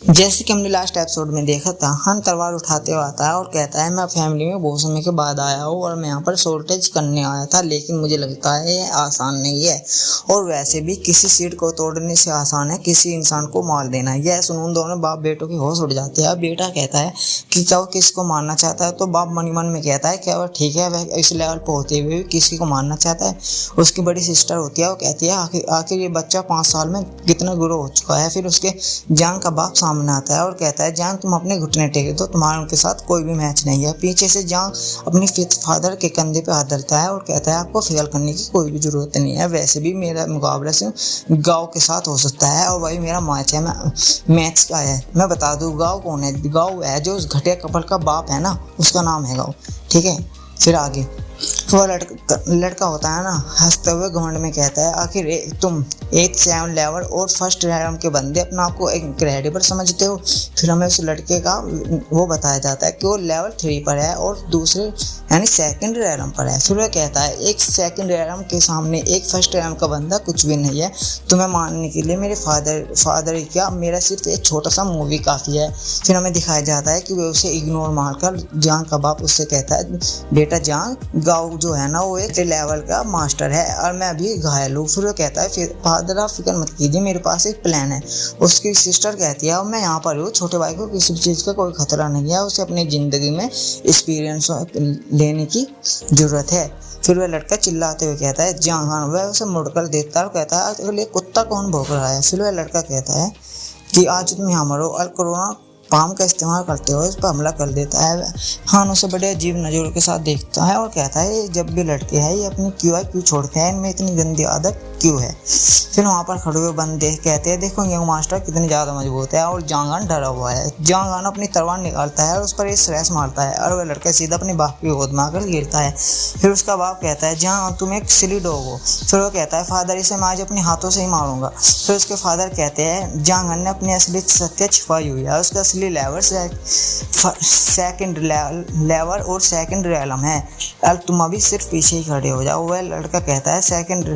जैसे कि हमने लास्ट एपिसोड में देखा था, हन तलवार उठाते हुए आता है और कहता है मैं फैमिली में बहुत समय के बाद आया हूँ और मैं यहाँ पर शॉर्टेज करने आया था, लेकिन मुझे लगता है ये आसान नहीं है और वैसे भी किसी सीट को तोड़ने से आसान है किसी इंसान को मार देना। यह सुन उन दोनों बाप बेटों की होश उड़ जाती है। बेटा कहता है कि क्या वो किसको मारना चाहता है, तो बाप मन ही मन में कहता है क्या वह ठीक है, वह इस लेवल पर होते हुए भी किसी को मारना चाहता है। उसकी बड़ी सिस्टर होती है, वो कहती है आखिर ये बच्चा 5 साल में कितना ग्रो हो चुका है। फिर उसके जान का बाप सामने आता है और कहता है जान तुम अपने घुटने टेके दो, तुम्हारे उनके साथ कोई भी मैच नहीं है। पीछे से जान अपनी फादर के कंधे पे हाथ डालता है और कहता है आपको फेल करने की कोई भी जरूरत नहीं है, वैसे भी मेरा मुकाबला से गाँव के साथ हो सकता है और वही मेरा मैच है। मैच का है, मैं बता दूं गाँव कौन है। गाँव है जो उस घटिया कपल का बाप है ना, उसका नाम है गाँव, ठीक है। फिर आगे वो लड़का होता है ना, हंसते हुए घमंड में कहता है आखिर तुम 8-7 लेवल और फर्स्ट रैंक के बंदे अपने आप को इनक्रेडिबल समझते हो। फिर हमें उस लड़के का वो बताया जाता है कि वो लेवल 3 पर है और दूसरे यानी सेकंड रैंक पर है। फिर वह कहता है एक सेकंड रैंक के सामने एक फर्स्ट रैंक का बंदा कुछ भी नहीं है, तुम्हें मानने के लिए मेरे फादर ही क्या, मेरा सिर्फ एक छोटा सा मूवी काफ़ी है। फिर हमें दिखाया जाता है कि वे उसे इग्नोर मारकर जान का बाप उससे कहता है बेटा जान गाँव जो है ना वो एक लेवल का मास्टर है और मैं अभी घायल हूँ। फिर वो कहता है फिर फादर आप फिक्र मत कीजिए, मेरे पास एक प्लान है। उसकी सिस्टर कहती है मैं यहाँ पर हूँ, छोटे भाई को किसी भी चीज़ का कोई खतरा नहीं है, उसे अपनी ज़िंदगी में एक्सपीरियंस लेने की ज़रूरत है। फिर वह लड़का चिल्लाते हुए कहता है जहाँ वह उसे मुड़कर देता है और कहता है अगले कुत्ता कौन भौंक रहा है। फिर वह लड़का कहता है कि आज तुम यहाँ मरो और कोरोना पाम का इस्तेमाल करते हुए इस पर हमला कर देता है। हान उसे बड़े अजीब नज़रों के साथ देखता है और कहता है ये जब भी लड़के हैं ये अपनी क्यों छोड़ते हैं, इनमें इतनी गंदी आदत क्यों है। फिर वहाँ पर खड़े हुए बंदे कहते हैं देखो यंग मास्टर कितनी ज़्यादा मजबूत है और जांगान डरा हुआ है। जांगान अपनी तलवार निकालता है और उस पर एक स्लैश मारता है और वह लड़का सीधा अपने बाप की गोद में आकर गिरता है। फिर उसका बाप कहता है जहाँ तुम एक सिली डॉग हो। फिर वो कहता है फादर इसे मैं आज अपने हाथों से ही मारूंगा। फिर उसके फादर कहते हैं जांगान ने अपनी असली सत्य छिपाई हुई है, उसका असली लेवल सेकंड लेवल और सेकंड रैलम है, अब तुम अभी सिर्फ पीछे ही खड़े हो जाओ। वह लड़का कहता है सेकंड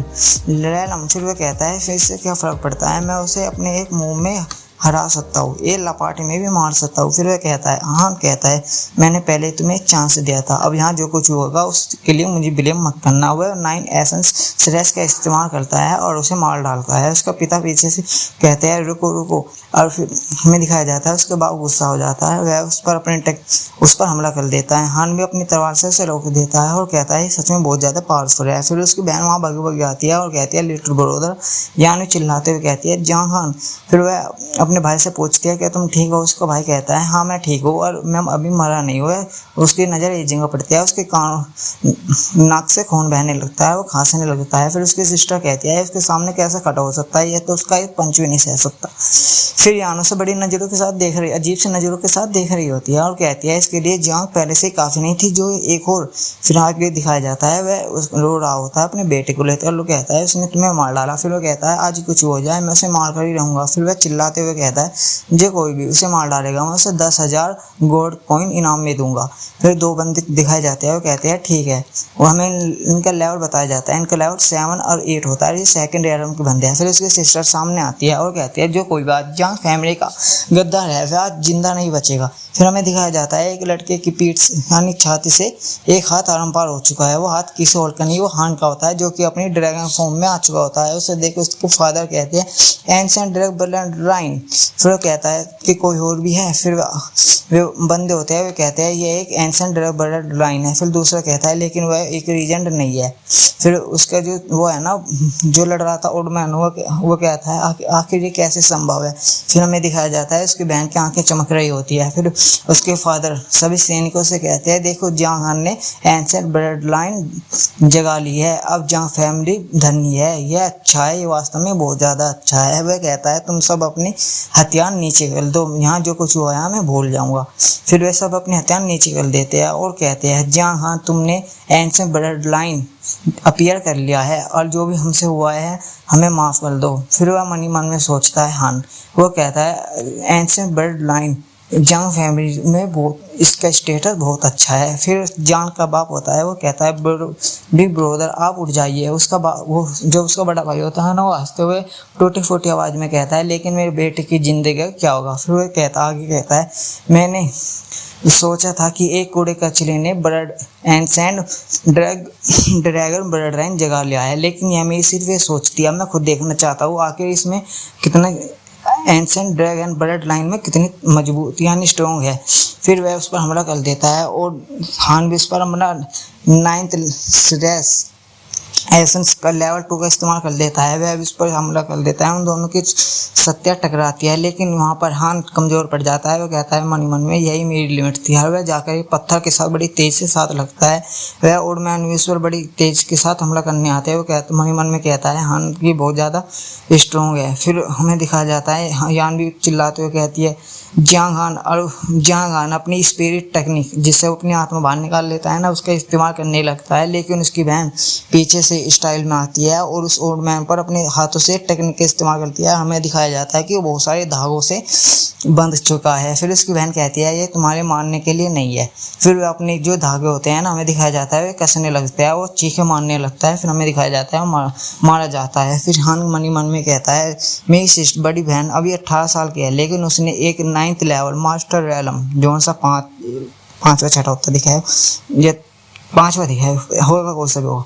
रैलम। फिर वह कहता है फिर इससे क्या फ़र्क पड़ता है, मैं उसे अपने एक मुंह में हरा सकता हूँ, ये लपाटे में भी मार सकता हूँ। फिर वह कहता है हाँ कहता है मैंने पहले तुम्हें एक चांस दिया था, अब यहाँ जो कुछ होगा उसके लिए मुझे ब्लेम मत करना। वह 9 एसेंस स्ट्रेस का इस्तेमाल करता है और उसे मार डालता है। उसका पिता पीछे से कहते हैं रुको रुको, और फिर हमें दिखाया जाता है उसके बाप गुस्सा हो जाता है, वह उस पर हमला कर देता है। हान भी अपनी तलवार से उसे रोक देता है और कहता है सच में बहुत ज़्यादा पावरफुल है। फिर उसकी बहन वहाँ भागी आती है और कहती है लिटिल ब्रदर, यानी चिल्लाते हुए कहती है जहाँ खान। फिर वह अपने भाई से पूछती है क्या तुम ठीक हो। उसका भाई कहता है हाँ मैं ठीक हूँ और मैं अभी मरा नहीं हुआ। उसकी नज़र एक जगह पड़ती है, उसके कान नाक से खून बहने लगता है, वो खांसने लगता है। फिर उसकी सिस्टर कहती है उसके सामने कैसे खड़ा हो सकता है, ये तो उसका एक पंच भी नहीं सह सकता। फिर यानो से बड़ी नज़रों के साथ देख रही, अजीब से नज़रों के साथ देख रही होती है और कहती है इसके लिए जांग पहले से काफ़ी नहीं थी जो एक और। फिर आगे दिखाया जाता है वह रो रहा होता है अपने बेटे को लेकर, वो कहता है उसने तुम्हें मार डाला। फिर वो कहता है आज कुछ हो जाए मैं उसे मार कर ही रहूँगा। फिर वह चिल्लाते हुए कहता है जो कोई भी उसे मार डालेगा मैं उसे 10,000 गोल्ड कॉइन इनाम में दूंगा। फिर 2 बंदे दिखाए जाते हैं, वो कहते हैं ठीक है। वो हमें इनका लेवल बताया जाता है, इनका लेवल 7 और 8 होता है, ये सेकंड रैंक के बंदे हैं। फिर उसकी सिस्टर सामने आती है और कहती है जो कोई बात जहाँ फैमिली का गद्दार है वह आज जिंदा नहीं बचेगा। फिर हमें दिखाया जाता है एक लड़के की पीठ यानी छाती से एक हाथ आरंपार हो चुका है, वो हाथ किसी और का नहीं वो हान का होता है जो कि अपनी ड्रैगन फॉर्म में आ चुका होता है। उसे देख उसके फादर कहते हैं एंशिएंट ड्रैगन ब्लड लाइन। फिर वो कहता है कि कोई और भी है। फिर वे बंदे होते हैं, वे कहते हैं ये एक एंशिएंट ड्रैगन ब्लड लाइन है। फिर दूसरा कहता है लेकिन वह एक रीजेंट नहीं है। फिर उसका जो वो है ना जो लड़ रहा था ओल्ड मैन, वो कहता है आखिर ये कैसे संभव है। फिर हमें दिखाया जाता है उसकी बहन की आंखें चमक रही होती है। फिर उसके फादर सभी सैनिकों से कहते हैं देखो जहाँ खान ने एंशिएंट ब्लड लाइन जगा ली है, अब जहाँ फैमिली धनी है, यह अच्छा है, ये वास्तव में बहुत ज़्यादा अच्छा है। वह कहता है तुम सब अपनी हथियार नीचे कर दो, यहाँ जो कुछ हुआ है मैं भूल जाऊँगा। फिर वे सब अपने हथियार नीचे कर देते हैं और कहते हैं जहाँ हाँ तुमने एंशिएंट ब्लड लाइन अपीयर कर लिया है और जो भी हमसे हुआ है हमें माफ़ कर दो। फिर वह मन ही मन में सोचता है हान, वो कहता है एंशिएंट ब्लड लाइन जांग फैमिली में बहुत इसका स्टेटस बहुत अच्छा है। फिर जांग का बाप होता है, वो कहता है बिग ब्रदर आप उठ जाइए। वो जो उसका बड़ा भाई होता है ना, वो हंसते हुए टूटी फूटी आवाज़ में कहता है लेकिन मेरे बेटे की ज़िंदगी का क्या होगा। फिर वो आगे कहता है मैंने सोचा था कि एक कूड़े कचरे ने blood and sand dragon blood line जगा लिया है, लेकिन यह मेरी सिर्फ ये सोचती है। मैं खुद देखना चाहता हूँ आखिर इसमें कितना एंसेंट ड्रैगन ब्लड लाइन में कितनी मजबूत यानी स्ट्रॉन्ग है। फिर वह उस पर हमला कर देता है और हान भी उस पर अपना 9th स्ट्रेस एसेंस का लेवल 2 का इस्तेमाल कर देता है। वह उस पर हमला कर देता है, उन दोनों की सत्या टकराती है, लेकिन वहाँ पर हान कमज़ोर पड़ जाता है। वो कहता है मन ही मन में यही मेरी लिमिट थी। हर वह जाकर एक पत्थर के साथ बड़ी तेज़ से साथ लगता है। वह ओल्ड मैन इस पर बड़ी तेज़ के साथ हमला करने आते हैं। वो कहता मन ही मन में कहता है हान की बहुत ज़्यादा स्ट्रॉन्ग है। फिर हमें दिखाया जाता है यान भी चिल्लाते हुए कहती है जियांग हान अपनी स्पिरिट टेक्निक जिससे वो अपनी आत्मा बाहर निकाल लेता है ना, उसका इस्तेमाल करने लगता है, लेकिन उसकी बहन पीछे से स्टाइल में आती है और उस ओल्ड मैन पर अपने हाथों से टेक्निक का इस्तेमाल करती है। हमें दिखाया जाता है कि वो बहुत सारे धागों से बंध चुका है। फिर उसकी बहन कहती है ये तुम्हारे मारने के लिए नहीं है। फिर वह अपने जो धागे होते हैं ना, हमें दिखाया जाता है वे कसने लगते हैं, वो चीखे मारने लगता है। फिर हमें दिखाया जाता है मारा जाता है। फिर हान मन ही मन में कहता है मेरी सिस्टर बड़ी बहन अभी 18 साल की है, लेकिन उसने एक 9th लेवल मास्टर रैलम जो सा 5वां छठा होता दिखाया, ये 5वां दिखाया होगा कौन सा भी हो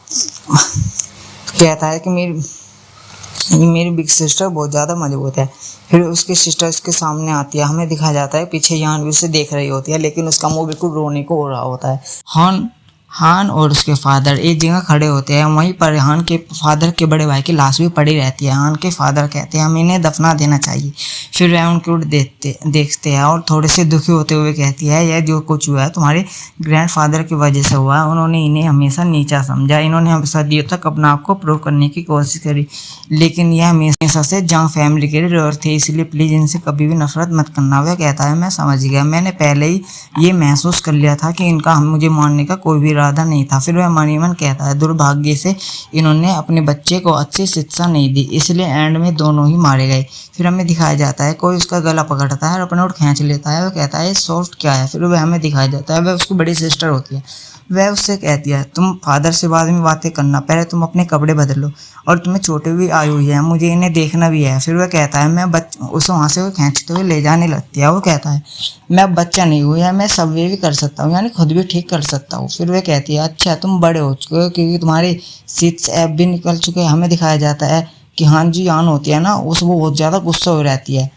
कहता है कि मेरी बिग सिस्टर बहुत ज़्यादा मजबूत है। फिर उसकी सिस्टर उसके सामने आती है। हमें दिखाया जाता है पीछे यान भी उसे देख रही होती है, लेकिन उसका मुंह बिल्कुल रोने को हो रहा होता है। हान और उसके फादर एक जगह खड़े होते हैं। वहीं पर हान के फादर के बड़े भाई की लाश भी पड़ी रहती है। हान के फादर कहते हैं हम इन्हें दफना देना चाहिए। फिर वह उनकी ओर देखते हैं और थोड़े से दुखी होते हुए कहती है यह जो कुछ हुआ है तुम्हारे ग्रैंडफादर की वजह से हुआ है। उन्होंने इन्हें हमेशा नीचा समझा, इन्होंने हम सदियों तक अपने आप को प्रूव करने की कोशिश करी, लेकिन यह हमेशा से जांग फैमिली के लिए रिवर थे, इसलिए प्लीज़ इनसे कभी भी नफरत मत करना। वह कहता है मैं समझ गया, मैंने पहले ही ये महसूस कर लिया था कि इनका मुझे मारने का कोई भी इरादा नहीं था। फिर वह मन ही मन कहता है दुर्भाग्य से इन्होंने अपने बच्चे को अच्छी शिक्षा नहीं दी, इसलिए एंड में दोनों ही मारे गए। फिर हमें दिखाया जाता है कोई उसका गला पकड़ता है और अपने ओर खींच लेता है। वह कहता है सॉफ्ट क्या है। फिर वह हमें दिखाया जाता है वह उसकी बड़ी सिस्टर होती है। वह उससे कहती है तुम फादर से बाद में बातें करना, पहले तुम अपने कपड़े बदलो और तुम्हें छोटे भी आई हुई है, मुझे इन्हें देखना भी है। फिर वह कहता है मैं उसे वहाँ से वो खींचते हुए ले जाने लगती है। वो कहता है मैं बच्चा नहीं हुई है, मैं सब वे भी कर सकता हूँ, यानी खुद भी ठीक कर सकता हूँ। फिर वह कहती है अच्छा तुम बड़े हो चुके हो क्योंकि तुम्हारे 6 ऐप भी निकल चुके हैं। हमें दिखाया जाता है कि हाँ जी यान होती है ना, उस वो बहुत ज़्यादा गुस्सा हो रहती है।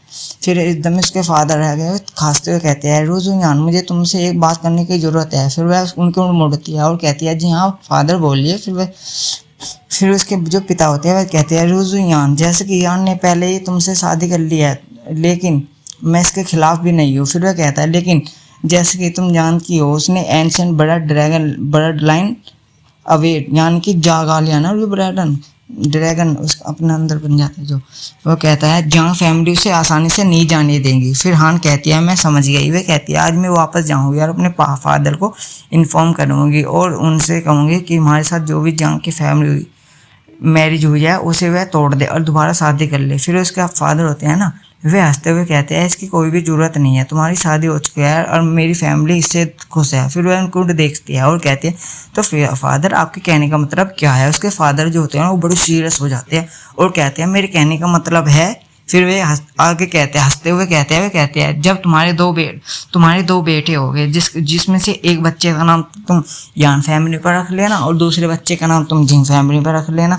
फिर एकदम उसके फादर रह गए खांसते हुए कहते हैं रोज़ू यान मुझे तुमसे एक बात करने की ज़रूरत है। फिर वह उनके ओर मुड़ती है और कहती है जी हाँ फादर बोलिए। फिर उसके जो पिता होते हैं वह कहते हैं रोज़ू यान जैसे कि यान ने पहले ही तुमसे शादी कर ली है, लेकिन मैं इसके खिलाफ भी नहीं हूँ। फिर वह कहता है लेकिन जैसे कि तुम जानती हो उसने एंशिएंट ब्लड लाइन अवेट यानी कि जागा लिया ना, वो ड्रैगन उसका अपने अंदर बन जाता है। जो वो कहता है जहाँ फैमिली उसे आसानी से नहीं जाने देंगी। फिर हान कहती है मैं समझ गई। वह कहती है आज मैं वापस जाऊँगी और अपने फादर को इन्फॉर्म करूँगी और उनसे कहूँगी कि हमारे साथ जो भी जहाँ की फैमिली मैरिज हुई है उसे वह तोड़ दे और दोबारा शादी कर ले। फिर उसके फादर होते हैं ना, वे हंसते हुए कहते हैं इसकी कोई भी ज़रूरत नहीं है, तुम्हारी शादी हो चुकी है और मेरी फैमिली इससे खुश है। फिर वह उनको देखती है और कहती है तो फादर आपके कहने का मतलब क्या है। उसके फादर जो होते हैं वो बड़े सीरियस हो जाते हैं और कहते हैं मेरे कहने का मतलब है। फिर वे आगे कहते हैं हंसते हुए कहते हैं जब तुम्हारे दो बेटे हो गए जिसमें से एक बच्चे का नाम तुम यान फैमिली पर रख लेना और दूसरे बच्चे का नाम तुम जिंग फैमिली पर रख लेना।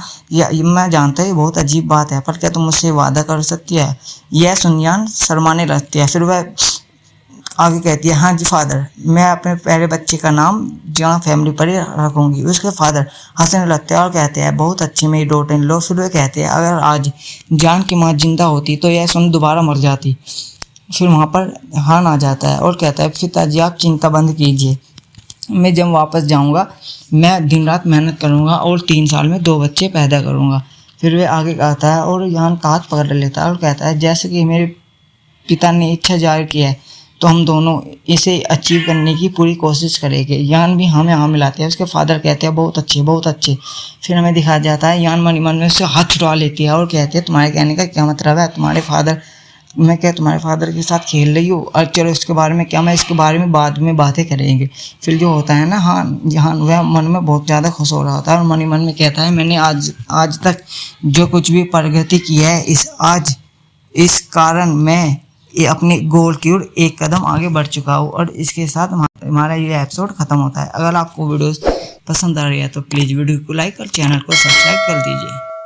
मैं जानता हूँ ये बहुत अजीब बात है, पर क्या तुम मुझसे वादा कर सकती है। यह सुन यान शर्माने लगती है। फिर वह आगे कहती है हाँ जी फादर मैं अपने पहले बच्चे का नाम जहाँ फैमिली पर ही रखूँगी। उसके फादर हंसने लगते हैं और कहते हैं बहुत अच्छी मेरी डॉटर इन लॉ। फिर वे कहते हैं अगर आज जान की माँ जिंदा होती तो यह सुन दोबारा मर जाती। फिर वहाँ पर हान आ जाता है और कहता है पिताजी आप चिंता बंद कीजिए, मैं जब वापस जाऊँगा मैं दिन रात मेहनत करूँगा और 3 साल में 2 बच्चे पैदा करूँगा। फिर वे आगे आता है और यान का हाथ पकड़ लेता है और कहता है जैसे कि मेरे पिता ने इच्छा जाहिर की है तो हम दोनों इसे अचीव करने की पूरी कोशिश करेंगे। यान भी हमें हाँ मिलाते हैं। उसके फादर कहते हैं बहुत अच्छे बहुत अच्छे। फिर हमें दिखाया जाता है यान मन में उससे हाथ छुड़ा लेती है और कहते हैं तुम्हारे कहने का क्या मतलब है, तुम्हारे फादर मैं क्या तुम्हारे फादर के साथ खेल रही हूँ? और चलो इसके बारे में क्या, मैं इसके बारे में बाद में बातें करेंगे। फिर जो होता है ना हान वह मन में बहुत ज़्यादा खुश हो रहा होता है और मन ही मन में कहता है मैंने आज तक जो कुछ भी प्रगति की है इस कारण मैं ये अपने गोल की ओर एक कदम आगे बढ़ चुका हूँ। और इसके साथ हमारा ये एपिसोड खत्म होता है। अगर आपको वीडियो पसंद आ रही है तो प्लीज़ वीडियो को लाइक और चैनल को सब्सक्राइब कर दीजिए।